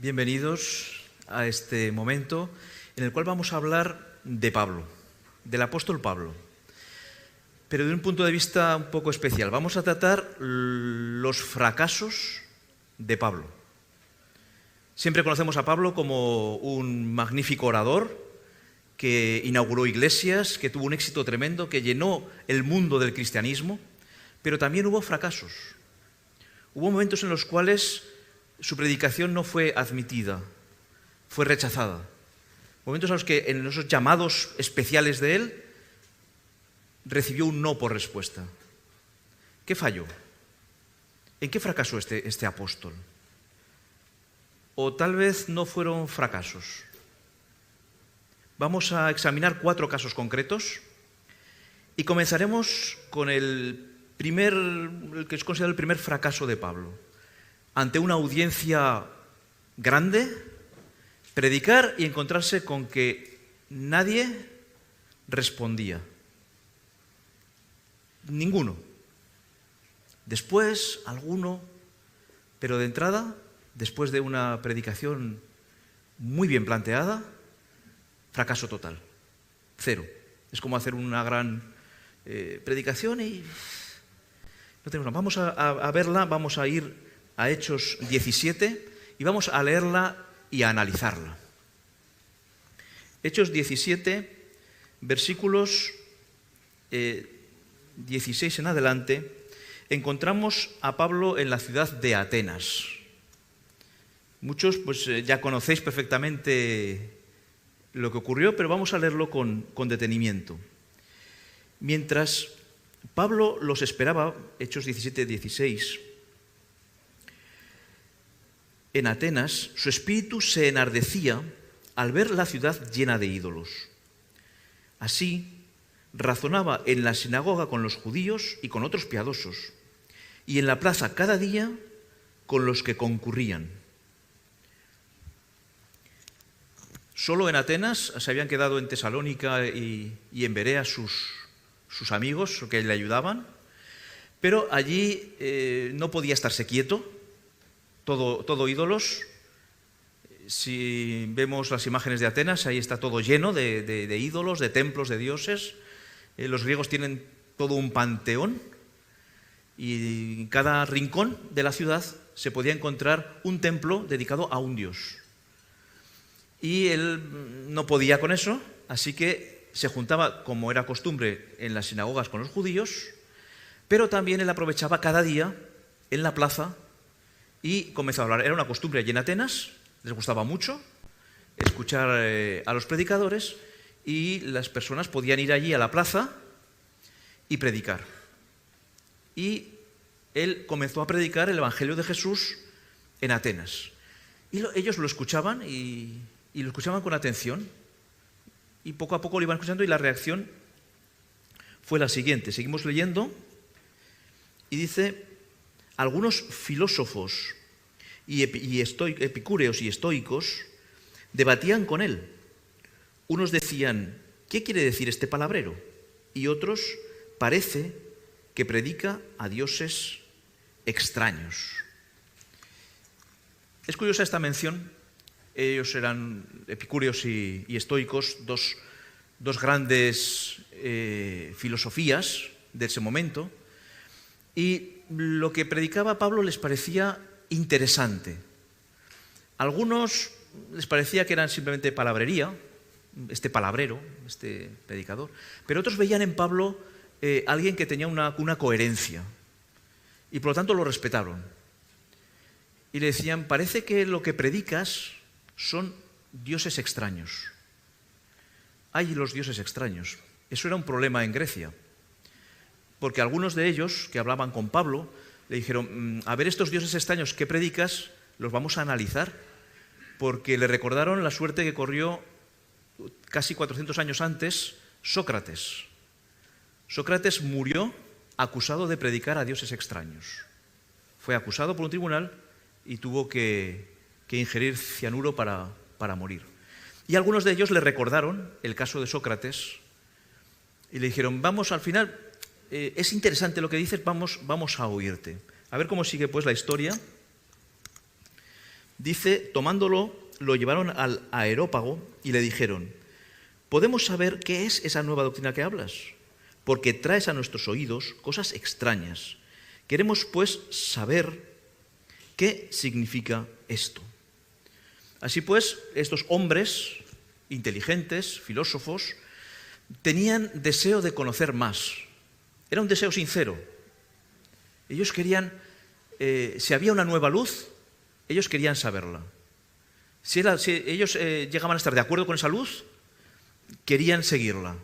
Bienvenidos a este momento en el cual vamos a hablar de Pablo, del apóstol Pablo, pero de un punto de vista un poco especial. Vamos a tratar los fracasos de Pablo. Siempre conocemos a Pablo como un magnífico orador que inauguró iglesias, que tuvo un éxito tremendo, que llenó el mundo del cristianismo, pero también hubo fracasos. Hubo momentos en los cuales su predicación no fue admitida, fue rechazada. Momentos en los que en esos llamados especiales de él recibió un no por respuesta. ¿Qué falló? ¿En qué fracasó este apóstol? O tal vez no fueron fracasos. Vamos a examinar 4 casos concretos y comenzaremos con el que es considerado el primer fracaso de Pablo. Ante una audiencia grande, predicar y encontrarse con que nadie respondía. Ninguno. Después, alguno, pero de entrada, después de una predicación muy bien planteada, fracaso total. 0. Es como hacer una gran predicación y no tenemos nada. Vamos a verla, vamos a ir a Hechos 17 y vamos a leerla y a analizarla. Hechos 17, versículos 16 en adelante, encontramos a Pablo en la ciudad de Atenas. Muchos ya conocéis perfectamente lo que ocurrió, pero vamos a leerlo con detenimiento. Mientras Pablo los esperaba, Hechos 17, 16, en Atenas, su espíritu se enardecía al ver la ciudad llena de ídolos. Así, razonaba en la sinagoga con los judíos y con otros piadosos, y en la plaza cada día con los que concurrían. Solo en Atenas se habían quedado en Tesalónica y en Berea sus amigos que le ayudaban, pero allí no podía estarse quieto. Todo ídolos. Si vemos las imágenes de Atenas, ahí está todo lleno de ídolos, de templos, de dioses. Los griegos tienen todo un panteón y en cada rincón de la ciudad se podía encontrar un templo dedicado a un dios. Y él no podía con eso, así que se juntaba, como era costumbre, en las sinagogas con los judíos, pero también él aprovechaba cada día en la plaza y comenzó a hablar. Era una costumbre allí en Atenas, les gustaba mucho escuchar a los predicadores y las personas podían ir allí a la plaza y predicar. Y él comenzó a predicar el Evangelio de Jesús en Atenas. Y ellos lo escuchaban y lo escuchaban con atención y poco a poco lo iban escuchando y la reacción fue la siguiente. Seguimos leyendo y dice: algunos filósofos y epicúreos y estoicos debatían con él. Unos decían: ¿qué quiere decir este palabrero? Y otros: parece que predica a dioses extraños. Es curiosa esta mención. Ellos eran epicúreos y estoicos, dos grandes filosofías de ese momento, y lo que predicaba Pablo les parecía interesante. A algunos les parecía que eran simplemente palabrería, este palabrero, este predicador, pero otros veían en Pablo alguien que tenía una coherencia y por lo tanto lo respetaron. Y le decían: parece que lo que predicas son dioses extraños. Hay los dioses extraños. Eso era un problema en Grecia, porque algunos de ellos que hablaban con Pablo le dijeron: a ver, estos dioses extraños que predicas los vamos a analizar, porque le recordaron la suerte que corrió casi 400 años antes Sócrates. Sócrates murió acusado de predicar a dioses extraños. Fue acusado por un tribunal y tuvo que ingerir cianuro para morir. Y algunos de ellos le recordaron el caso de Sócrates y le dijeron: vamos, al final, es interesante lo que dices, vamos a oírte. A ver cómo sigue pues la historia. Dice, tomándolo, lo llevaron al Areópago y le dijeron: ¿podemos saber qué es esa nueva doctrina que hablas? Porque traes a nuestros oídos cosas extrañas. Queremos, pues, saber qué significa esto. Así pues, estos hombres inteligentes, filósofos, tenían deseo de conocer más. Era un deseo sincero. Ellos querían, si había una nueva luz, ellos querían saberla. Si ellos llegaban a estar de acuerdo con esa luz, querían seguirla.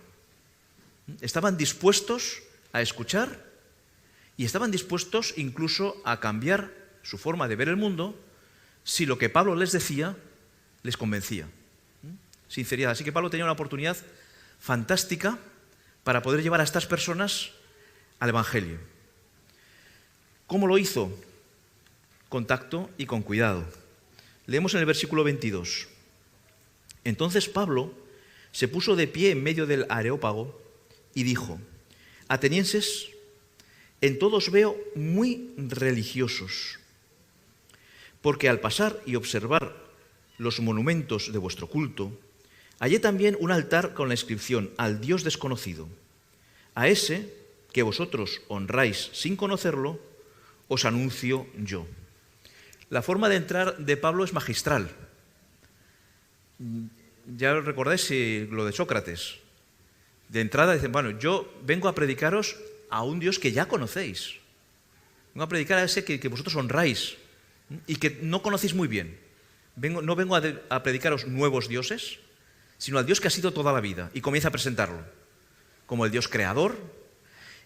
Estaban dispuestos a escuchar y estaban dispuestos incluso a cambiar su forma de ver el mundo si lo que Pablo les decía les convencía. Sinceridad. Así que Pablo tenía una oportunidad fantástica para poder llevar a estas personas al Evangelio. ¿Cómo lo hizo? Con tacto y con cuidado. Leemos en el versículo 22. Entonces Pablo se puso de pie en medio del Areópago y dijo: atenienses, en todos veo muy religiosos, porque al pasar y observar los monumentos de vuestro culto, hallé también un altar con la inscripción: al Dios desconocido. A ese que vosotros honráis sin conocerlo, os anuncio yo. La forma de entrar de Pablo es magistral. Ya recordáis lo de Sócrates. De entrada dicen: bueno, yo vengo a predicaros a un Dios que ya conocéis. Vengo a predicar a ese que vosotros honráis y que no conocéis muy bien. No vengo a predicaros nuevos dioses, sino al Dios que ha sido toda la vida. Y comienza a presentarlo como el Dios creador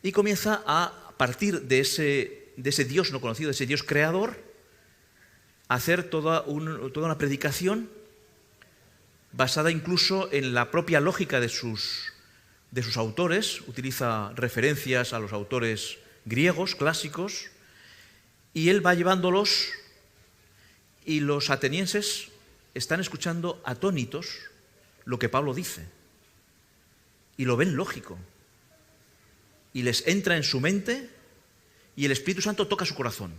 y comienza a partir de ese Dios no conocido, de ese Dios creador, a hacer toda una predicación basada incluso en la propia lógica de sus autores. Utiliza referencias a los autores griegos, clásicos, y él va llevándolos, y los atenienses están escuchando atónitos lo que Pablo dice, y lo ven lógico, y les entra en su mente, y el Espíritu Santo toca su corazón,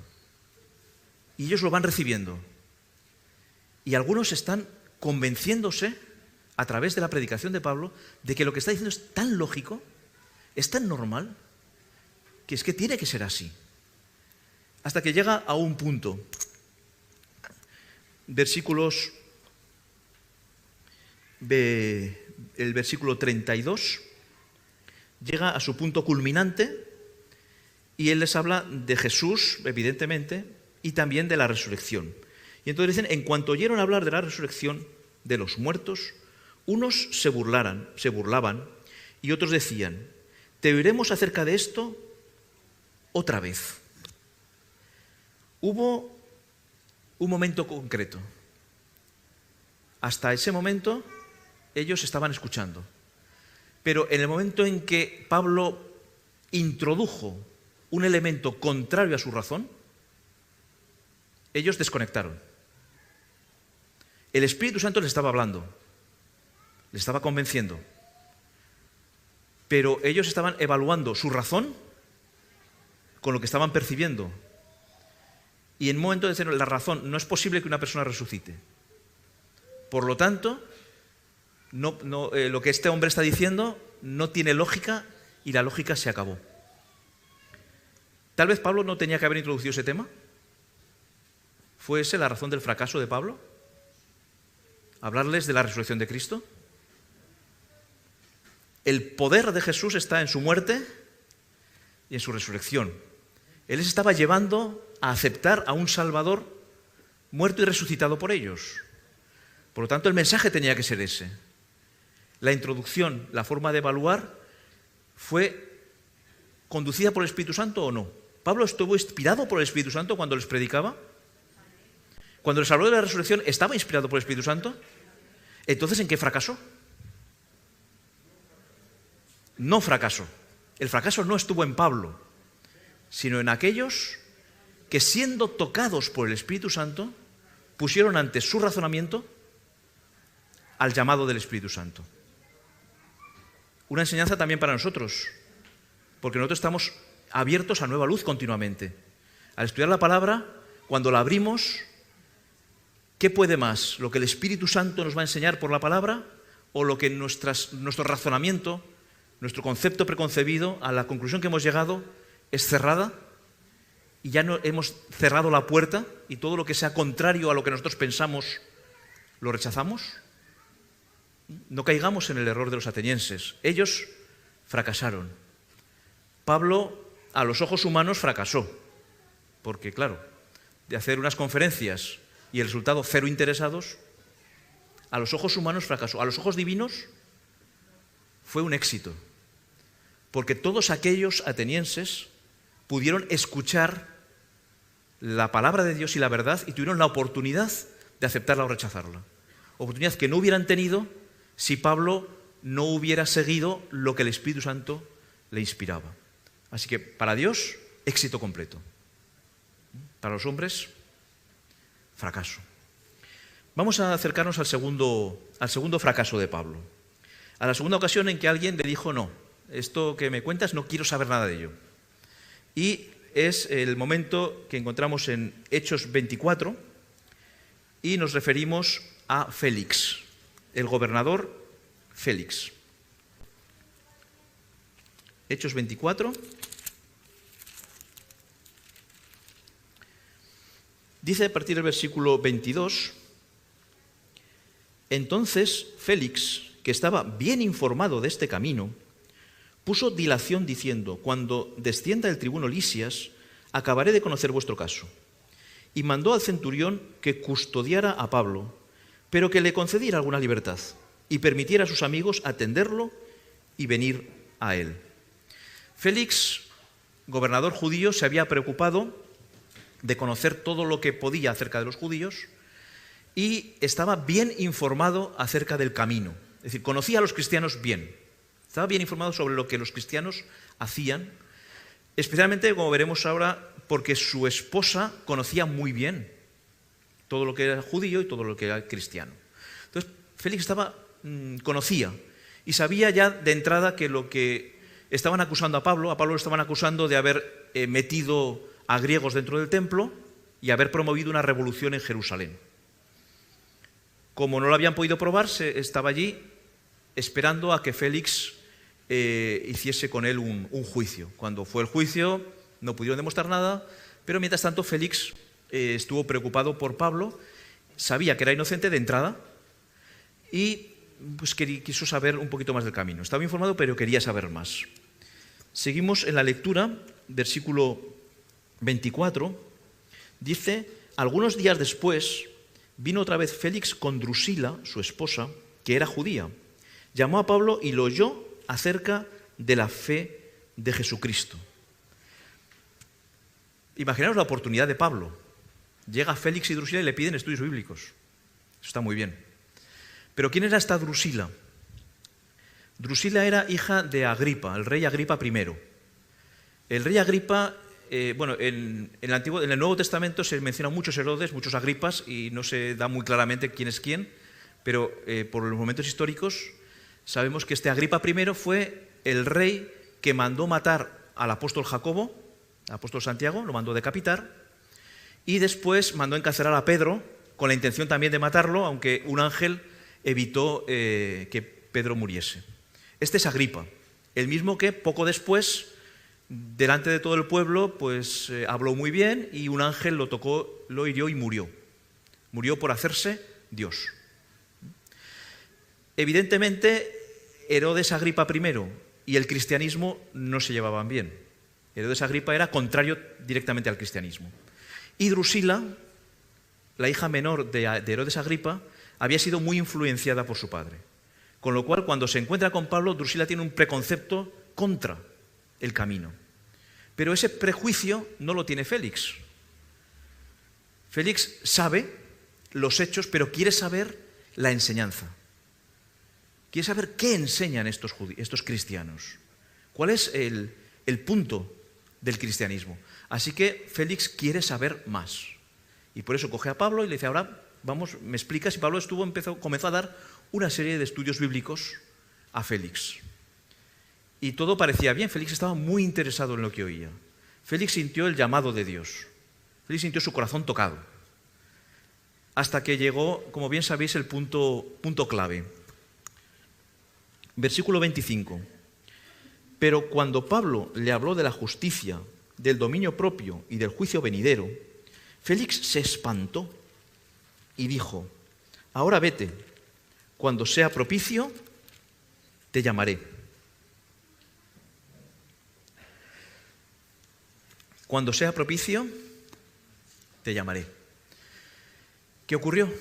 y ellos lo van recibiendo, y algunos están convenciéndose a través de la predicación de Pablo de que lo que está diciendo es tan lógico, es tan normal, que es que tiene que ser así. Hasta que llega a un punto. El versículo 32 llega a su punto culminante y él les habla de Jesús, evidentemente, y también de la resurrección. Y entonces dicen: en cuanto oyeron hablar de la resurrección de los muertos, unos se burlaban y otros decían: te oiremos acerca de esto otra vez. Hubo un momento concreto. Hasta ese momento ellos estaban escuchando. Pero en el momento en que Pablo introdujo un elemento contrario a su razón, ellos desconectaron. El Espíritu Santo les estaba hablando, les estaba convenciendo, pero ellos estaban evaluando su razón con lo que estaban percibiendo. Y en un momento de decir: la razón, no es posible que una persona resucite. Por lo tanto, lo que este hombre está diciendo no tiene lógica, y la lógica se acabó. Tal vez Pablo no tenía que haber introducido ese tema. ¿Fue esa la razón del fracaso de Pablo? ¿Hablarles de la resurrección de Cristo? El poder de Jesús está en su muerte y en su resurrección. Él les estaba llevando a aceptar a un Salvador muerto y resucitado por ellos. Por lo tanto, el mensaje tenía que ser ese. La introducción, la forma de evaluar, ¿fue conducida por el Espíritu Santo o no? ¿Pablo estuvo inspirado por el Espíritu Santo cuando les predicaba? Cuando les habló de la resurrección, ¿estaba inspirado por el Espíritu Santo? Entonces, ¿en qué fracasó? No fracasó. El fracaso no estuvo en Pablo, sino en aquellos que, siendo tocados por el Espíritu Santo, pusieron ante su razonamiento al llamado del Espíritu Santo. Una enseñanza también para nosotros, porque nosotros estamos abiertos a nueva luz continuamente. Al estudiar la palabra, cuando la abrimos, ¿Qué puede más? ¿Lo que el Espíritu Santo nos va a enseñar por la palabra o lo que nuestro razonamiento, nuestro concepto preconcebido, a la conclusión que hemos llegado, es cerrada y ya no hemos cerrado la puerta y todo lo que sea contrario a lo que nosotros pensamos lo rechazamos? No caigamos en el error de los atenienses. Ellos fracasaron. Pablo, a los ojos humanos, fracasó. Porque, claro, de hacer unas conferencias y el resultado cero interesados, a los ojos humanos fracasó. A los ojos divinos fue un éxito. Porque todos aquellos atenienses pudieron escuchar la palabra de Dios y la verdad y tuvieron la oportunidad de aceptarla o rechazarla. Oportunidad que no hubieran tenido si Pablo no hubiera seguido lo que el Espíritu Santo le inspiraba. Así que para Dios, éxito completo. Para los hombres, fracaso. Vamos a acercarnos al segundo fracaso de Pablo. A la segunda ocasión en que alguien le dijo, no, esto que me cuentas no quiero saber nada de ello. Y es el momento que encontramos en Hechos 24 y nos referimos a Félix, el gobernador Félix. Hechos 24. Dice a partir del versículo 22, entonces Félix, que estaba bien informado de este camino, puso dilación diciendo, cuando descienda el tribuno Lisias, acabaré de conocer vuestro caso. Y mandó al centurión que custodiara a Pablo, pero que le concediera alguna libertad y permitiera a sus amigos atenderlo y venir a él. Félix, gobernador judío, se había preocupado de conocer todo lo que podía acerca de los judíos y estaba bien informado acerca del camino. Es decir, conocía a los cristianos bien. Estaba bien informado sobre lo que los cristianos hacían, especialmente, como veremos ahora, porque su esposa conocía muy bien todo lo que era judío y todo lo que era cristiano. Entonces, Félix conocía y sabía ya de entrada que lo que estaban acusando a Pablo lo estaban acusando de haber metido a griegos dentro del templo y haber promovido una revolución en Jerusalén. Como no lo habían podido probar, estaba allí esperando a que Félix hiciese con él un juicio. Cuando fue el juicio no pudieron demostrar nada, pero mientras tanto Félix estuvo preocupado por Pablo, sabía que era inocente de entrada y pues quiso saber un poquito más del camino. Estaba informado, pero quería saber más. Seguimos en la lectura, versículo 24, dice, algunos días después vino otra vez Félix con Drusila, su esposa, que era judía. Llamó a Pablo y lo oyó acerca de la fe de Jesucristo. Imaginaos la oportunidad de Pablo. Llega Félix y Drusila y le piden estudios bíblicos. Eso está muy bien. Pero ¿quién era esta Drusila? Drusila era hija de Agripa, el rey Agripa I. El rey Agripa, en el Nuevo Testamento se mencionan muchos Herodes, muchos Agripas, y no se da muy claramente quién es quién, pero por los momentos históricos sabemos que este Agripa I fue el rey que mandó matar al apóstol Jacobo, al apóstol Santiago, lo mandó decapitar, y después mandó encarcelar a Pedro, con la intención también de matarlo, aunque un ángel evitó que Pedro muriese. Este es Agripa, el mismo que poco después, delante de todo el pueblo, pues habló muy bien y un ángel lo tocó, lo hirió y murió. Murió por hacerse Dios. Evidentemente, Herodes Agripa I y el cristianismo no se llevaban bien. Herodes Agripa era contrario directamente al cristianismo. Y Drusila, la hija menor de Herodes Agripa, había sido muy influenciada por su padre. Con lo cual, cuando se encuentra con Pablo, Drusila tiene un preconcepto contra el camino. Pero ese prejuicio no lo tiene Félix. Félix sabe los hechos, pero quiere saber la enseñanza. Quiere saber qué enseñan estos cristianos. ¿Cuál es el punto del cristianismo? Así que Félix quiere saber más. Y por eso coge a Pablo y le dice, ahora vamos, me explicas. Y Pablo comenzó a dar una serie de estudios bíblicos a Félix. Y todo parecía bien. Félix estaba muy interesado en lo que oía. Félix sintió el llamado de Dios. Félix sintió su corazón tocado. hasta que llegó, como bien sabéis, el punto clave. Versículo 25. Pero cuando Pablo le habló de la justicia, del dominio propio y del juicio venidero, Félix se espantó y dijo: ahora vete, cuando sea propicio, te llamaré. Cuando sea propicio, te llamaré. ¿Qué ocurrió?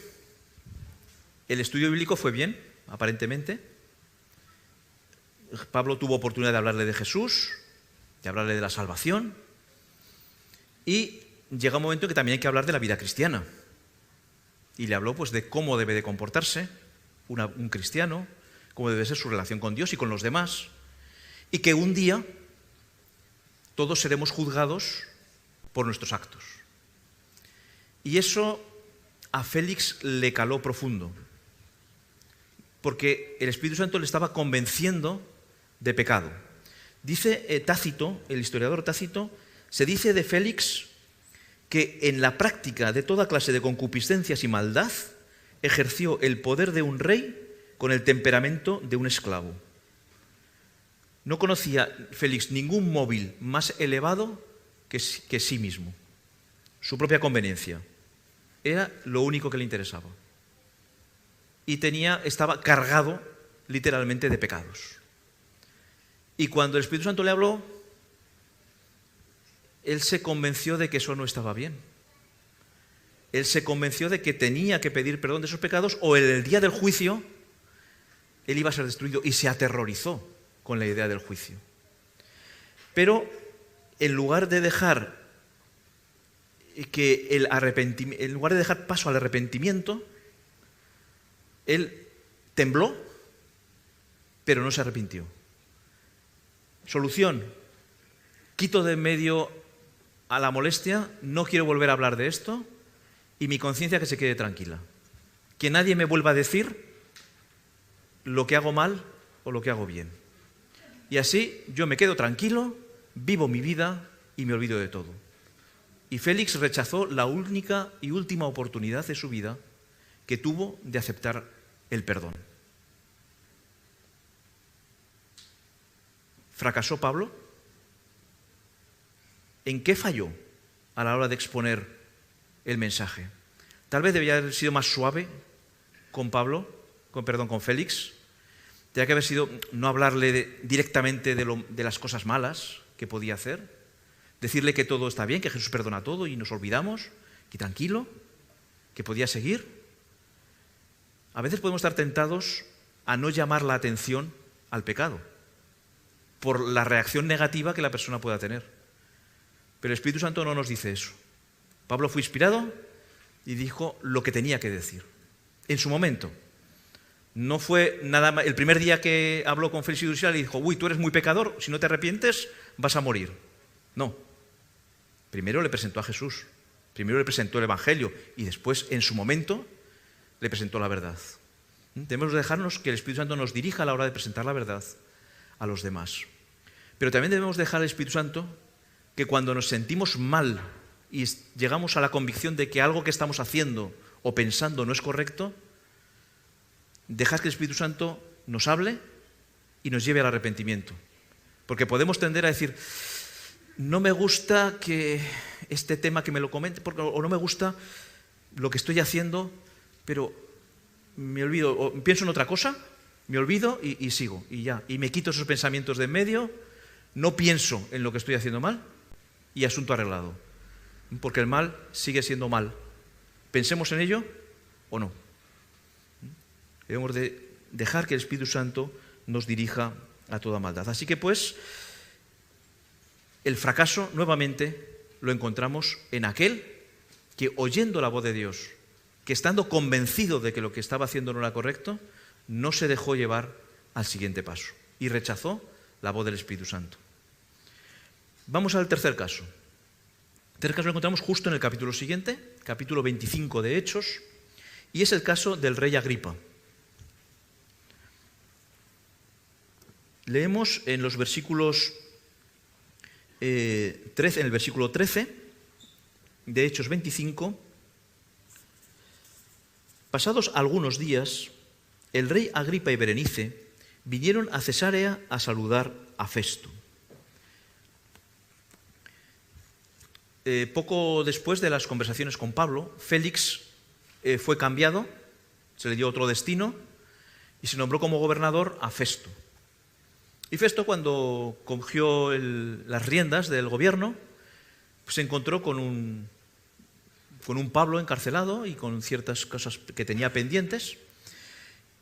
El estudio bíblico fue bien, aparentemente. Pablo tuvo oportunidad de hablarle de Jesús, de hablarle de la salvación, y llega un momento en que también hay que hablar de la vida cristiana. Y le habló pues de cómo debe de comportarse un cristiano, cómo debe ser su relación con Dios y con los demás, y que un día todos seremos juzgados por nuestros actos. Y eso a Félix le caló profundo, porque el Espíritu Santo le estaba convenciendo de pecado. Dice Tácito, el historiador Tácito, se dice de Félix que en la práctica de toda clase de concupiscencias y maldad ejerció el poder de un rey con el temperamento de un esclavo. No conocía Félix ningún móvil más elevado que sí mismo, su propia conveniencia. Era lo único que le interesaba. Y estaba cargado literalmente de pecados. Y cuando el Espíritu Santo le habló, él se convenció de que eso no estaba bien. Él se convenció de que tenía que pedir perdón de esos pecados, o en el día del juicio él iba a ser destruido, y se aterrorizó con la idea del juicio. Pero en lugar de dejar en lugar de dejar paso al arrepentimiento, él tembló, pero no se arrepintió. Solución: quito de en medio a la molestia, no quiero volver a hablar de esto, y mi conciencia que se quede tranquila. Que nadie me vuelva a decir lo que hago mal o lo que hago bien. Y así yo me quedo tranquilo, vivo mi vida y me olvido de todo. Y Félix rechazó la única y última oportunidad de su vida que tuvo de aceptar el perdón. ¿Fracasó Pablo? ¿En qué falló a la hora de exponer el mensaje? Tal vez debería haber sido más suave con con Félix. Tendría que haber sido no hablarle directamente de las cosas malas que podía hacer, decirle que todo está bien, que Jesús perdona todo y nos olvidamos, que tranquilo, que podía seguir. A veces podemos estar tentados a no llamar la atención al pecado por la reacción negativa que la persona pueda tener. Pero el Espíritu Santo no nos dice eso. Pablo fue inspirado y dijo lo que tenía que decir en su momento. No fue nada más. El primer día que habló con Félix y Drusila le dijo: uy, tú eres muy pecador, si no te arrepientes vas a morir. No. Primero le presentó a Jesús, primero le presentó el Evangelio, y después, en su momento, le presentó la verdad. Debemos dejarnos que el Espíritu Santo nos dirija a la hora de presentar la verdad a los demás. Pero también debemos dejar al Espíritu Santo que cuando nos sentimos mal y llegamos a la convicción de que algo que estamos haciendo o pensando no es correcto, dejar que el Espíritu Santo nos hable y nos lleve al arrepentimiento. Porque podemos tender a decir: no me gusta que este tema que me lo comente, o no me gusta lo que estoy haciendo, pero me olvido, o pienso en otra cosa, me olvido y sigo, y ya. Y me quito esos pensamientos de en medio, no pienso en lo que estoy haciendo mal, y asunto arreglado. Porque el mal sigue siendo mal. Pensemos en ello o no. Debemos de dejar que el Espíritu Santo nos dirija a toda maldad. Así que pues, el fracaso nuevamente lo encontramos en aquel que, oyendo la voz de Dios, que estando convencido de que lo que estaba haciendo no era correcto, no se dejó llevar al siguiente paso y rechazó la voz del Espíritu Santo. Vamos al tercer caso. El tercer caso lo encontramos justo en el capítulo siguiente, capítulo 25 de Hechos, y es el caso del rey Agripa. Leemos en los versículos 13, en el versículo 13 de Hechos 25, Pasados algunos días, el rey Agripa y Berenice vinieron a Cesarea a saludar a Festo. Poco después de las conversaciones con Pablo, Félix fue cambiado, se le dio otro destino y se nombró como gobernador a Festo. Y Festo, cuando cogió las riendas del gobierno, pues se encontró con un Pablo encarcelado y con ciertas cosas que tenía pendientes.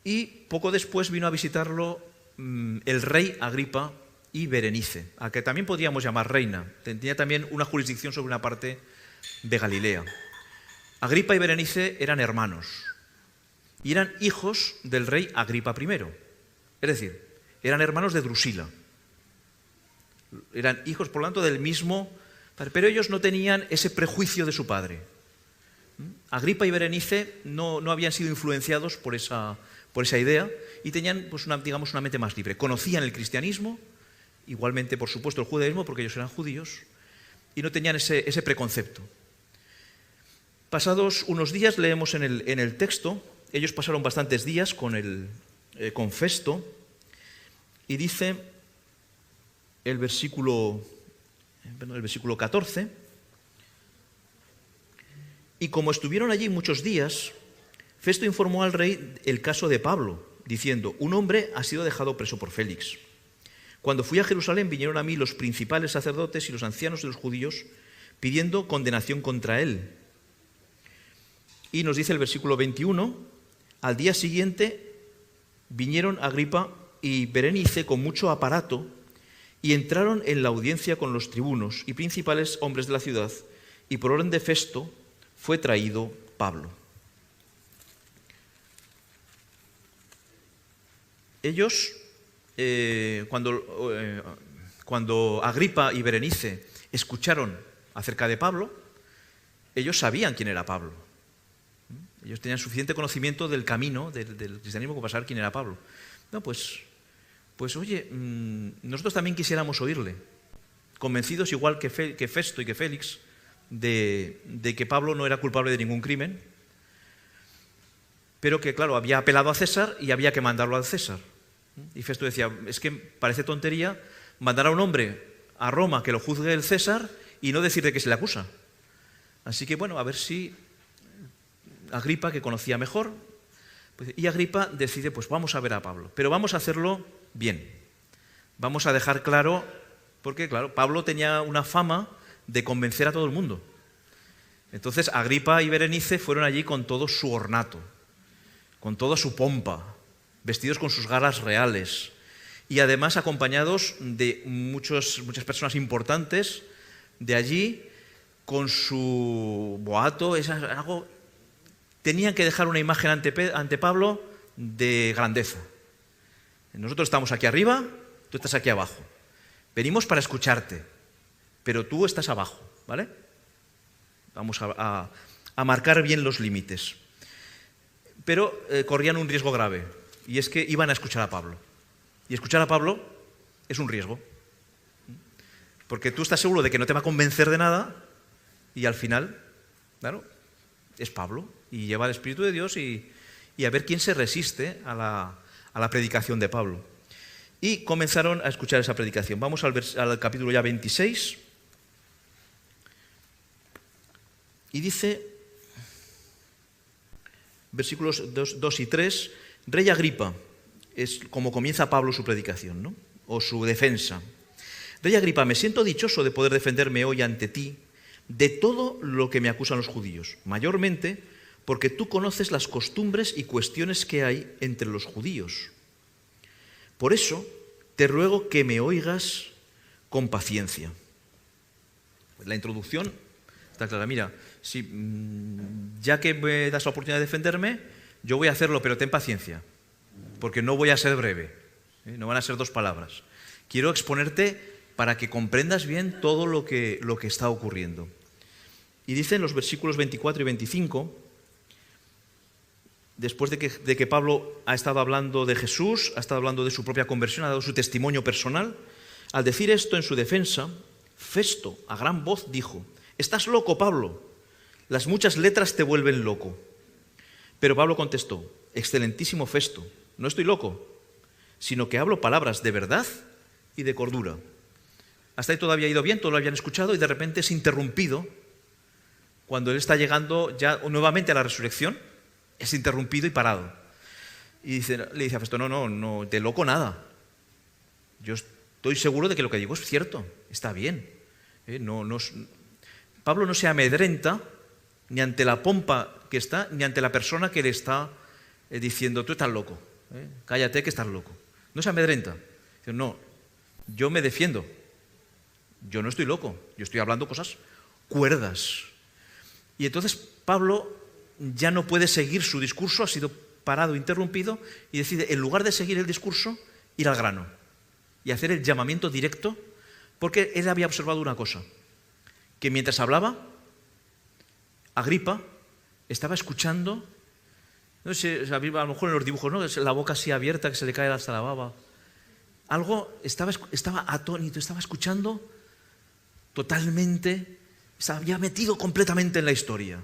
Y poco después vino a visitarlo el rey Agripa y Berenice, a que también podríamos llamar reina. Tenía también una jurisdicción sobre una parte de Galilea. Agripa y Berenice eran hermanos y eran hijos del rey Agripa I. Es decir, eran hermanos de Drusila. Eran hijos, por lo tanto, del mismo padre, pero ellos no tenían ese prejuicio de su padre. Agripa y Berenice no habían sido influenciados por esa idea y tenían pues una mente más libre. Conocían el cristianismo, igualmente, por supuesto, el judaísmo, porque ellos eran judíos, y no tenían ese preconcepto. Pasados unos días, leemos en el texto, ellos pasaron bastantes días con Festo, y dice el versículo 14, y como estuvieron allí muchos días, Festo informó al rey el caso de Pablo, diciendo: un hombre ha sido dejado preso por Félix. Cuando fui a Jerusalén vinieron a mí los principales sacerdotes y los ancianos de los judíos pidiendo condenación contra él. Y nos dice el versículo 21, al día siguiente vinieron Agripa y Berenice con mucho aparato y entraron en la audiencia con los tribunos y principales hombres de la ciudad, y por orden de Festo fue traído Pablo. Ellos, cuando Agripa y Berenice escucharon acerca de Pablo, ellos sabían quién era Pablo. Ellos tenían suficiente conocimiento del camino del cristianismo para saber quién era Pablo. No, pues oye, nosotros también quisiéramos oírle, convencidos igual que Festo y que Félix de que Pablo no era culpable de ningún crimen, pero que, claro, había apelado a César y había que mandarlo al César. Y Festo decía: es que parece tontería mandar a un hombre a Roma que lo juzgue el César y no decir de qué se le acusa. Así que, bueno, a ver si Agripa, que conocía mejor, y Agripa decide: pues vamos a ver a Pablo, pero vamos a hacerlo bien. Vamos a dejar claro, porque, claro, Pablo tenía una fama de convencer a todo el mundo. Entonces Agripa y Berenice fueron allí con todo su ornato, con toda su pompa, vestidos con sus galas reales y además acompañados de muchas personas importantes de allí con su boato. Tenían que dejar una imagen ante Pablo de grandeza. Nosotros estamos aquí arriba, tú estás aquí abajo. Venimos para escucharte, pero tú estás abajo, ¿vale? Vamos a marcar bien los límites. Pero corrían un riesgo grave, y es que iban a escuchar a Pablo. Y escuchar a Pablo es un riesgo, porque tú estás seguro de que no te va a convencer de nada, y al final, claro, es Pablo, y lleva el Espíritu de Dios, y a ver quién se resiste a la predicación de Pablo. Y comenzaron a escuchar esa predicación. Vamos al capítulo ya 26, y dice, versículos 2 y 3, Rey Agripa, es como comienza Pablo su predicación, ¿no? O su defensa. Rey Agripa, me siento dichoso de poder defenderme hoy ante ti de todo lo que me acusan los judíos, mayormente porque tú conoces las costumbres y cuestiones que hay entre los judíos. Por eso te ruego que me oigas con paciencia. La introducción está clara. Mira, si, ya que me das la oportunidad de defenderme, yo voy a hacerlo, pero ten paciencia, porque no voy a ser breve, no van a ser 2 palabras. Quiero exponerte para que comprendas bien todo lo que está ocurriendo. Y dice en los versículos 24 y 25, después de que Pablo ha estado hablando de Jesús, ha estado hablando de su propia conversión, ha dado su testimonio personal, al decir esto en su defensa, Festo, a gran voz, dijo: «Estás loco, Pablo, las muchas letras te vuelven loco». Pero Pablo contestó: excelentísimo Festo, no estoy loco, sino que hablo palabras de verdad y de cordura. Hasta ahí todo había ido bien, todo lo habían escuchado, y de repente es interrumpido cuando él está llegando ya nuevamente a la resurrección. Es interrumpido y parado. Y le dice a Festo: no, de loco nada. Yo estoy seguro de que lo que digo es cierto, está bien. Pablo no se amedrenta ni ante la pompa que está, ni ante la persona que le está diciendo: tú estás loco, cállate que estás loco. No se amedrenta. Dice: no, yo me defiendo. Yo no estoy loco, yo estoy hablando cosas cuerdas. Y entonces Pablo ya no puede seguir su discurso, ha sido parado, interrumpido, y decide, en lugar de seguir el discurso, ir al grano y hacer el llamamiento directo, porque él había observado una cosa, que mientras hablaba, Agripa estaba escuchando, no sé, a lo mejor en los dibujos, ¿no? La boca así abierta, que se le cae hasta la baba. Algo, estaba atónito, estaba escuchando totalmente, se había metido completamente en la historia.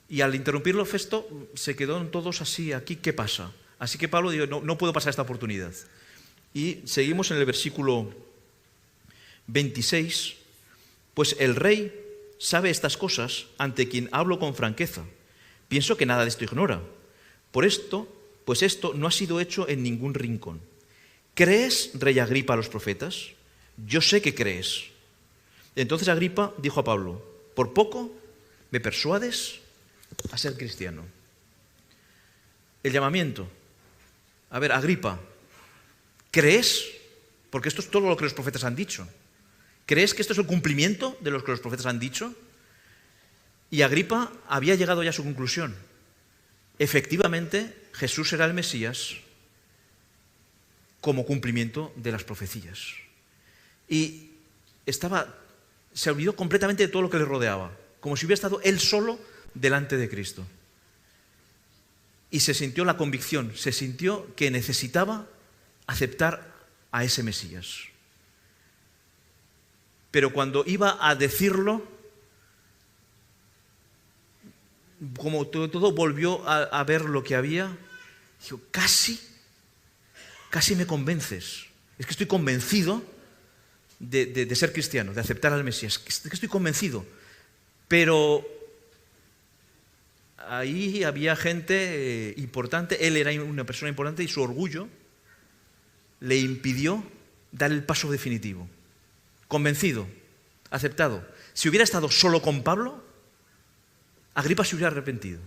Y al interrumpirlo Festo, se quedaron todos así: aquí, ¿qué pasa? Así que Pablo dijo: no puedo pasar esta oportunidad. Y seguimos en el versículo 26. Pues el rey sabe estas cosas, ante quien hablo con franqueza. Pienso que nada de esto ignora. Pues esto no ha sido hecho en ningún rincón. ¿Crees, rey Agripa, a los profetas? Yo sé que crees. Entonces Agripa dijo a Pablo: por poco me persuades a ser cristiano. El llamamiento. A ver, Agripa, ¿crees? Porque esto es todo lo que los profetas han dicho. ¿Crees que esto es el cumplimiento de lo que los profetas han dicho? Y Agripa había llegado ya a su conclusión. Efectivamente, Jesús era el Mesías como cumplimiento de las profecías. Y se olvidó completamente de todo lo que le rodeaba, como si hubiera estado él solo delante de Cristo. Y se sintió la convicción, se sintió que necesitaba aceptar a ese Mesías. Pero cuando iba a decirlo, como todo volvió a ver lo que había, dijo: casi me convences. Es que estoy convencido de ser cristiano, de aceptar al Mesías. Es que estoy convencido. Pero ahí había gente importante, él era una persona importante, y su orgullo le impidió dar el paso definitivo. Convencido, aceptado. Si hubiera estado solo con Pablo, Agripa se hubiera arrepentido.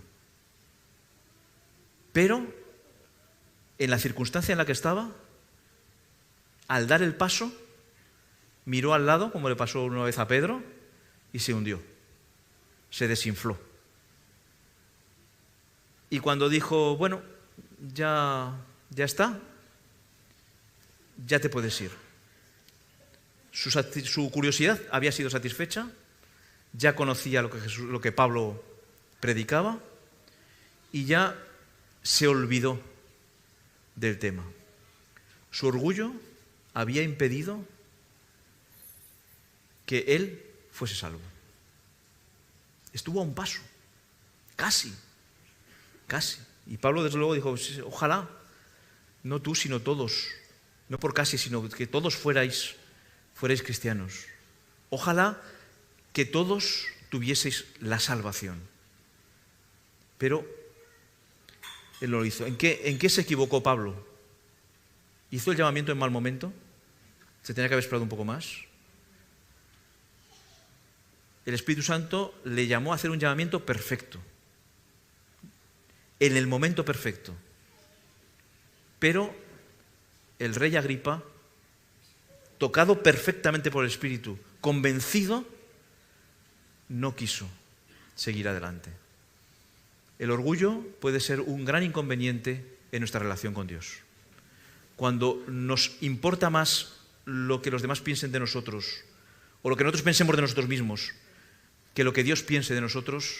Pero en la circunstancia en la que estaba, al dar el paso, miró al lado, como le pasó una vez a Pedro, y se hundió, se desinfló. Y cuando dijo: bueno, ya está, ya te puedes ir. Su curiosidad había sido satisfecha, ya conocía lo que Pablo predicaba, y ya se olvidó del tema. Su orgullo había impedido que él fuese salvo. Estuvo a un paso, casi. Y Pablo desde luego dijo: ojalá, no tú sino todos, no por casi, sino que todos fuerais cristianos. Ojalá que todos tuvieseis la salvación. Pero él no lo hizo. ¿En qué se equivocó Pablo? ¿Hizo el llamamiento en mal momento? ¿Se tenía que haber esperado un poco más? El Espíritu Santo le llamó a hacer un llamamiento perfecto, en el momento perfecto. Pero el rey Agripa, tocado perfectamente por el Espíritu, convencido, no quiso seguir adelante. El orgullo puede ser un gran inconveniente en nuestra relación con Dios. Cuando nos importa más lo que los demás piensen de nosotros, o lo que nosotros pensemos de nosotros mismos, que lo que Dios piense de nosotros,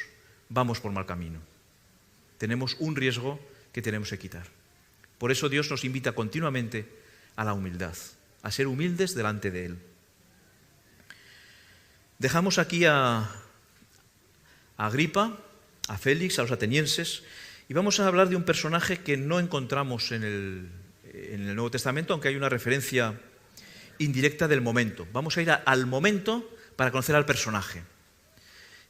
vamos por mal camino. Tenemos un riesgo que tenemos que quitar. Por eso Dios nos invita continuamente a la humildad, a ser humildes delante de Él. Dejamos aquí a Agripa, a Félix, a los atenienses, Y vamos a hablar de un personaje que no encontramos en el Nuevo Testamento, aunque hay una referencia indirecta del momento. Vamos a ir al momento para conocer al personaje.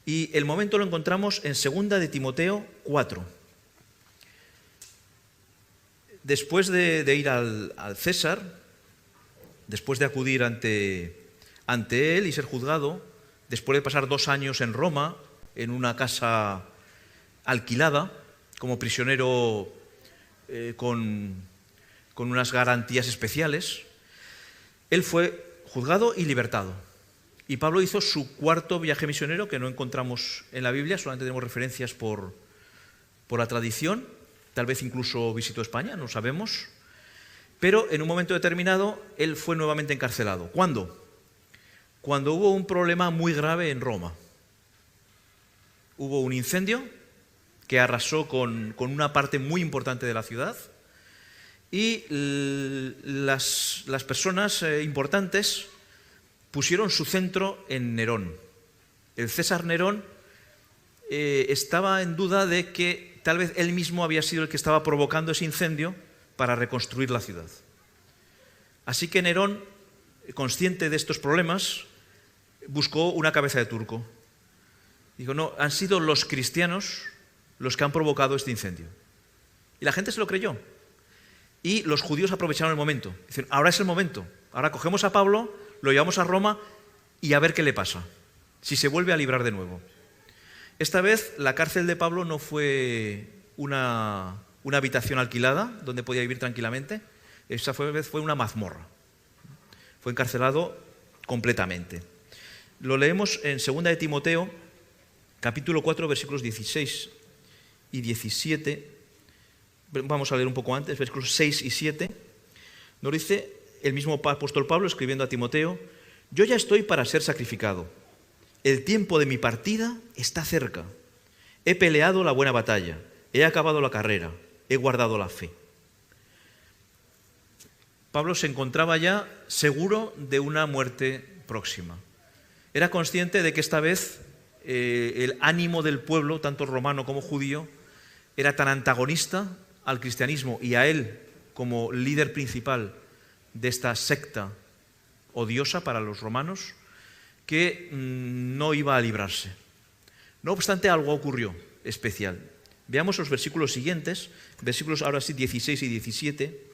Y el momento lo encontramos en 2 de Timoteo 4. Después de ir al César, después de acudir ante él y ser juzgado, después de pasar 2 años en Roma, en una casa alquilada, como prisionero con unas garantías especiales, él fue juzgado y libertado. Y Pablo hizo su 4.º viaje misionero, que no encontramos en la Biblia, solamente tenemos referencias por la tradición, tal vez incluso visitó España, no sabemos, pero en un momento determinado él fue nuevamente encarcelado. ¿Cuándo? Cuando hubo un problema muy grave en Roma. Hubo un incendio que arrasó con una parte muy importante de la ciudad y las personas importantes pusieron su centro en Nerón. El César Nerón estaba en duda de que tal vez él mismo había sido el que estaba provocando ese incendio para reconstruir la ciudad. Así que Nerón, consciente de estos problemas, buscó una cabeza de turco. Dijo, no, han sido los cristianos los que han provocado este incendio. Y la gente se lo creyó. Y los judíos aprovecharon el momento. Dicen, ahora es el momento. Ahora cogemos a Pablo, lo llevamos a Roma y a ver qué le pasa. Si se vuelve a librar de nuevo. Esta vez la cárcel de Pablo no fue una habitación alquilada donde podía vivir tranquilamente. Esa vez fue una mazmorra. Fue encarcelado completamente. Lo leemos en 2 de Timoteo, capítulo 4, versículos 16 y 17. Vamos a leer un poco antes, versículos 6 y 7. Nos dice el mismo apóstol Pablo escribiendo a Timoteo, yo ya estoy para ser sacrificado. El tiempo de mi partida está cerca. He peleado la buena batalla, he acabado la carrera, he guardado la fe. Pablo se encontraba ya seguro de una muerte próxima. Era consciente de que esta vez el ánimo del pueblo, tanto romano como judío, era tan antagonista al cristianismo y a él como líder principal de esta secta odiosa para los romanos, que no iba a librarse. No obstante, algo ocurrió especial. Veamos los versículos siguientes, versículos ahora sí 16 y 17.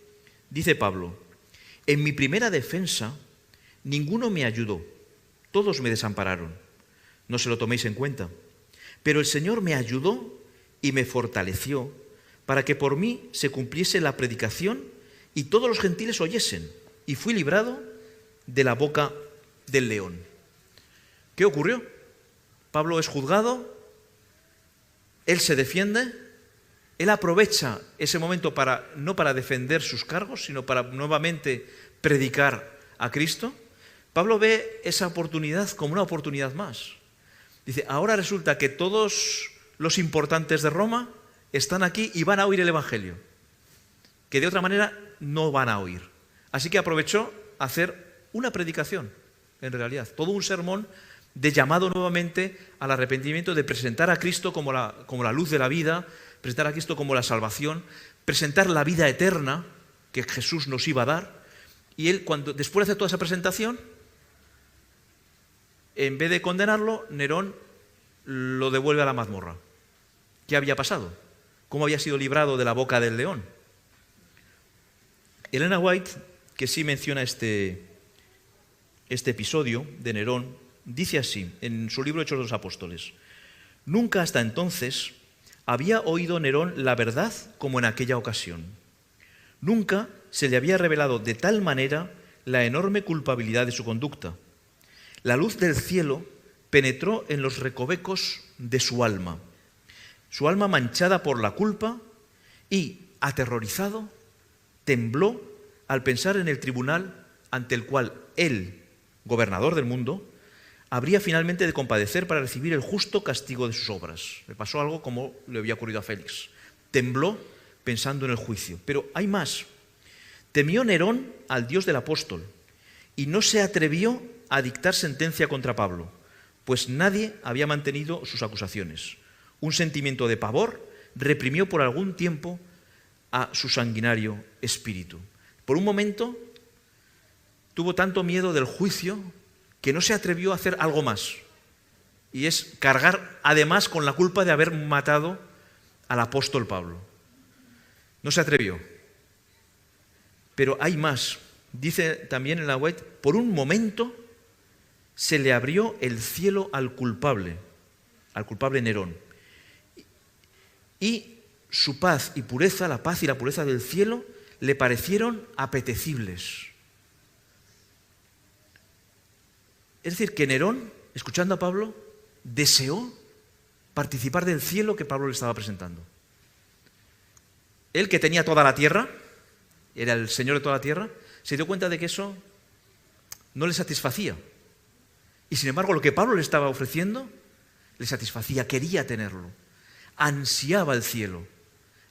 Dice Pablo, en mi primera defensa ninguno me ayudó, todos me desampararon. No se lo toméis en cuenta. Pero el Señor me ayudó y me fortaleció para que por mí se cumpliese la predicación y todos los gentiles oyesen. Y fui librado de la boca del león. ¿Qué ocurrió? Pablo es juzgado, él se defiende, él aprovecha ese momento no para defender sus cargos, sino para nuevamente predicar a Cristo. Pablo ve esa oportunidad como una oportunidad más. Dice, ahora resulta que todos los importantes de Roma están aquí y van a oír el Evangelio, que de otra manera no van a oír. Así que aprovechó a hacer una predicación, en realidad, todo un sermón de llamado nuevamente al arrepentimiento, de presentar a Cristo como la luz de la vida, presentar a Cristo como la salvación, presentar la vida eterna que Jesús nos iba a dar. Y él, después de hacer toda esa presentación, en vez de condenarlo, Nerón lo devuelve a la mazmorra. ¿Qué había pasado? ¿Cómo había sido librado de la boca del león? Elena White, que sí menciona este episodio de Nerón, dice así, en su libro Hechos de los Apóstoles, nunca hasta entonces había oído Nerón la verdad como en aquella ocasión. Nunca se le había revelado de tal manera la enorme culpabilidad de su conducta. La luz del cielo penetró en los recovecos de su alma manchada por la culpa, y, aterrorizado, tembló al pensar en el tribunal ante el cual él, gobernador del mundo, habría finalmente de compadecer para recibir el justo castigo de sus obras. Le pasó algo como le había ocurrido a Félix. Tembló pensando en el juicio. Pero hay más. Temió Nerón al Dios del apóstol y no se atrevió a dictar sentencia contra Pablo, pues nadie había mantenido sus acusaciones. Un sentimiento de pavor reprimió por algún tiempo a su sanguinario espíritu. Por un momento tuvo tanto miedo del juicio que no se atrevió a hacer algo más, y es cargar además con la culpa de haber matado al apóstol Pablo. No se atrevió. Pero hay más. Dice también en la White, por un momento se le abrió el cielo al culpable Nerón. Y su paz y pureza, la paz y la pureza del cielo, le parecieron apetecibles. Es decir, que Nerón, escuchando a Pablo, deseó participar del cielo que Pablo le estaba presentando. Él, que tenía toda la tierra, era el señor de toda la tierra, se dio cuenta de que eso no le satisfacía. Y sin embargo, lo que Pablo le estaba ofreciendo le satisfacía, quería tenerlo. Ansiaba el cielo,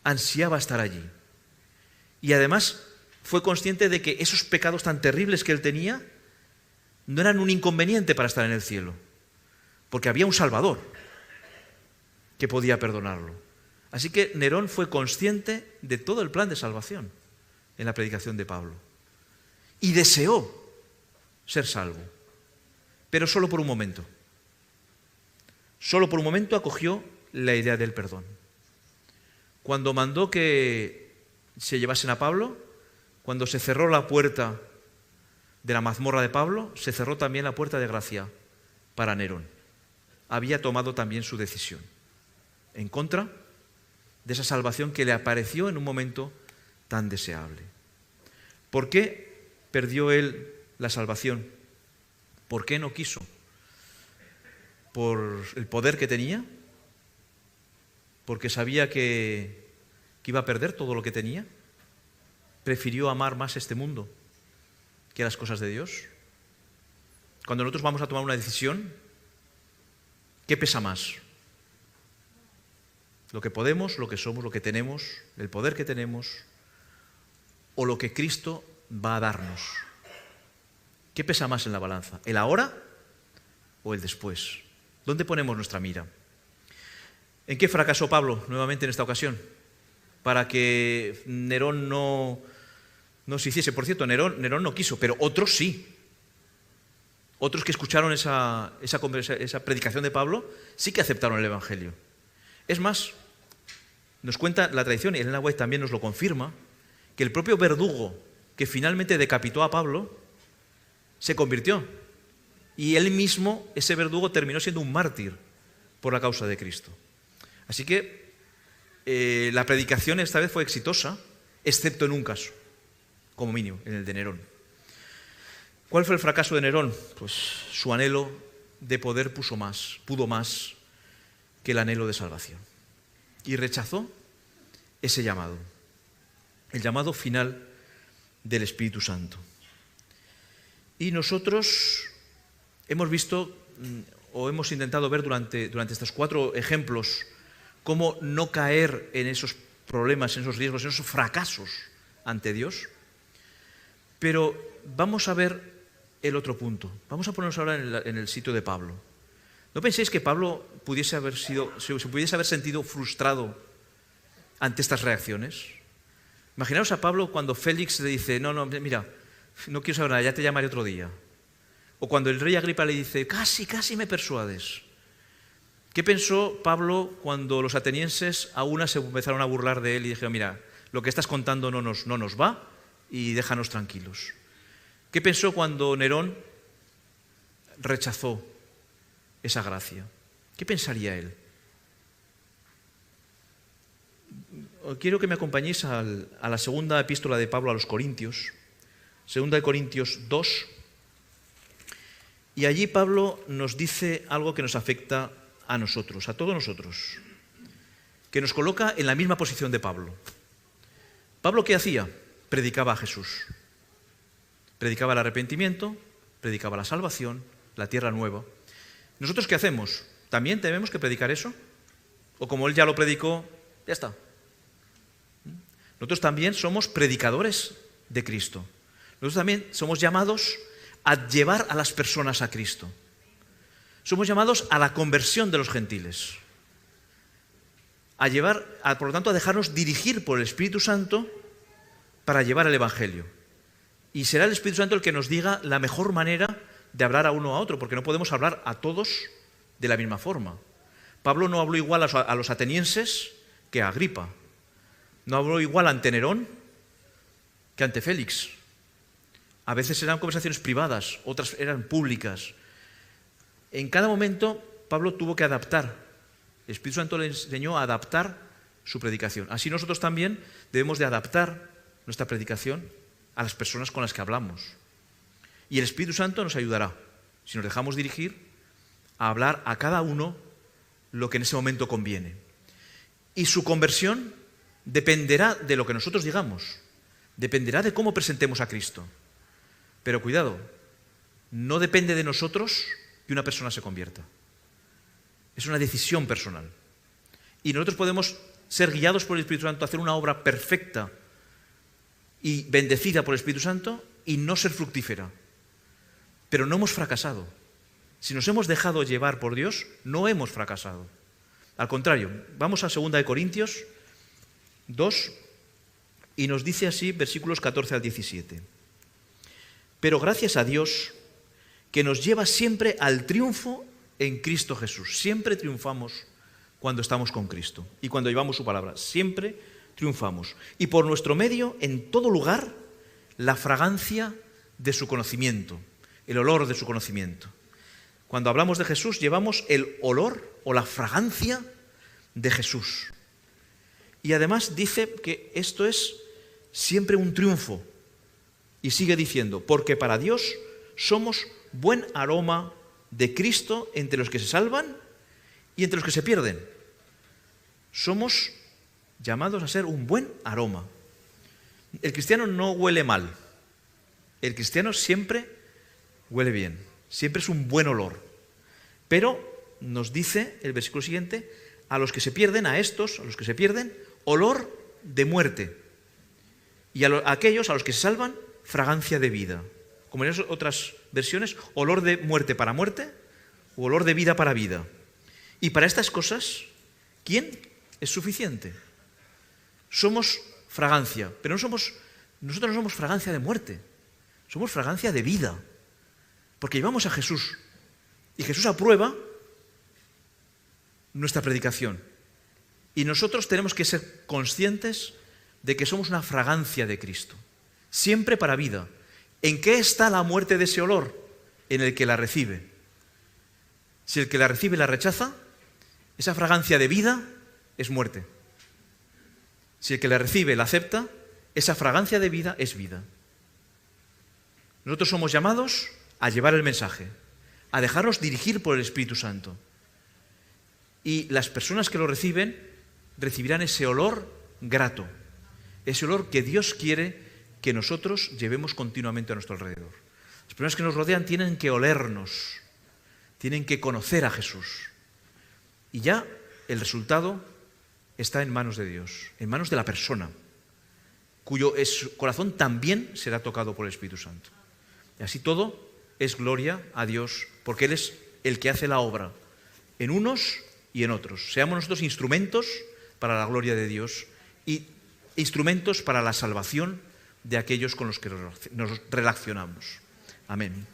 ansiaba estar allí. Y además fue consciente de que esos pecados tan terribles que él tenía no eran un inconveniente para estar en el cielo, porque había un Salvador que podía perdonarlo. Así que Nerón fue consciente de todo el plan de salvación en la predicación de Pablo y deseó ser salvo, pero solo por un momento. Solo por un momento acogió la idea del perdón. Cuando mandó que se llevasen a Pablo, cuando se cerró la puerta de la mazmorra de Pablo, se cerró también la puerta de gracia para Nerón. Había tomado también su decisión en contra de esa salvación que le apareció en un momento tan deseable. ¿Por qué perdió él la salvación? ¿Por qué no quiso? ¿Por el poder que tenía? ¿Porque sabía que iba a perder todo lo que tenía? ¿Prefirió amar más este mundo que las cosas de Dios? Cuando nosotros vamos a tomar una decisión, ¿qué pesa más? ¿Lo que podemos, lo que somos, lo que tenemos, el poder que tenemos, o lo que Cristo va a darnos? ¿Qué pesa más en la balanza? ¿El ahora o el después? ¿Dónde ponemos nuestra mira? ¿En qué fracasó Pablo nuevamente en esta ocasión? Para que Nerón no se hiciese. Por cierto, Nerón no quiso, pero otros sí. Otros que escucharon esa predicación de Pablo sí que aceptaron el Evangelio. Es más, nos cuenta la tradición, y Elena White también nos lo confirma, que el propio verdugo que finalmente decapitó a Pablo se convirtió. Y él mismo, ese verdugo, terminó siendo un mártir por la causa de Cristo. Así que la predicación esta vez fue exitosa, excepto en un caso, como mínimo, en el de Nerón. ¿Cuál fue el fracaso de Nerón? Pues su anhelo de poder pudo más que el anhelo de salvación. Y rechazó ese llamado, el llamado final del Espíritu Santo. Y nosotros hemos visto, o hemos intentado ver durante estos 4 ejemplos, cómo no caer en esos problemas, en esos riesgos, en esos fracasos ante Dios. Pero vamos a ver el otro punto. Vamos a ponernos ahora en el sitio de Pablo. ¿No penséis que Pablo se pudiese haber sentido frustrado ante estas reacciones? Imaginaos a Pablo cuando Félix le dice, no, mira, no quiero saber nada, ya te llamaré otro día. O cuando el rey Agripa le dice, casi me persuades. ¿Qué pensó Pablo cuando los atenienses a una se empezaron a burlar de él y dijeron, mira, lo que estás contando no nos va y déjanos tranquilos? ¿Qué pensó cuando Nerón rechazó esa gracia? ¿Qué pensaría él? Quiero que me acompañéis a la segunda epístola de Pablo a los Corintios, 2 Corintios 2, y allí Pablo nos dice algo que nos afecta a nosotros, a todos nosotros, que nos coloca en la misma posición de Pablo. ¿Pablo qué hacía? Predicaba a Jesús. Predicaba el arrepentimiento, predicaba la salvación, la tierra nueva. ¿Nosotros qué hacemos? ¿También tenemos que predicar eso? ¿O como él ya lo predicó, ya está? Nosotros también somos predicadores de Cristo. Nosotros también somos llamados a llevar a las personas a Cristo. Somos llamados a la conversión de los gentiles, por lo tanto, a dejarnos dirigir por el Espíritu Santo para llevar el Evangelio. Y será el Espíritu Santo el que nos diga la mejor manera de hablar a uno a otro, porque no podemos hablar a todos de la misma forma. Pablo no habló igual a los atenienses que a Agripa. No habló igual ante Nerón que ante Félix. A veces eran conversaciones privadas, otras eran públicas. En cada momento Pablo tuvo que adaptar. El Espíritu Santo le enseñó a adaptar su predicación. Así nosotros también debemos de adaptar nuestra predicación a las personas con las que hablamos. Y el Espíritu Santo nos ayudará, si nos dejamos dirigir, a hablar a cada uno lo que en ese momento conviene. Y su conversión dependerá de lo que nosotros digamos, dependerá de cómo presentemos a Cristo. Pero cuidado, no depende de nosotros que una persona se convierta. Es una decisión personal. Y nosotros podemos ser guiados por el Espíritu Santo a hacer una obra perfecta y bendecida por el Espíritu Santo y no ser fructífera. Pero no hemos fracasado. Si nos hemos dejado llevar por Dios, no hemos fracasado. Al contrario, vamos a 2 Corintios 2 y nos dice así, versículos 14 al 17. Pero gracias a Dios que nos lleva siempre al triunfo en Cristo Jesús. Siempre triunfamos cuando estamos con Cristo y cuando llevamos su palabra. Siempre triunfamos. Y por nuestro medio, en todo lugar, la fragancia de su conocimiento, el olor de su conocimiento. Cuando hablamos de Jesús, llevamos el olor o la fragancia de Jesús. Y además dice que esto es siempre un triunfo. Y sigue diciendo, porque para Dios somos buen aroma de Cristo entre los que se salvan y entre los que se pierden. Somos llamados a ser un buen aroma. El cristiano no huele mal. El cristiano siempre huele bien. Siempre es un buen olor. Pero nos dice el versículo siguiente, a los que se pierden, a los que se pierden, olor de muerte. Y a aquellos a los que se salvan, fragancia de vida. Como en otras versiones, olor de muerte para muerte o olor de vida para vida. Y para estas cosas, ¿quién es suficiente? Somos fragancia, pero nosotros no somos fragancia de muerte, somos fragancia de vida, porque llevamos a Jesús y Jesús aprueba nuestra predicación. Y nosotros tenemos que ser conscientes de que somos una fragancia de Cristo, siempre para vida. ¿En qué está la muerte de ese olor? En el que la recibe. Si el que la recibe la rechaza, esa fragancia de vida es muerte. Si el que la recibe la acepta, esa fragancia de vida es vida. Nosotros somos llamados a llevar el mensaje, a dejarnos dirigir por el Espíritu Santo. Y las personas que lo reciben recibirán ese olor grato, ese olor que Dios quiere que nosotros llevemos continuamente a nuestro alrededor. Las personas que nos rodean tienen que olernos, tienen que conocer a Jesús. Y ya el resultado está en manos de Dios, en manos de la persona, cuyo corazón también será tocado por el Espíritu Santo. Y así todo es gloria a Dios, porque Él es el que hace la obra en unos y en otros. Seamos nosotros instrumentos para la gloria de Dios y instrumentos para la salvación de aquellos con los que nos relacionamos. Amén.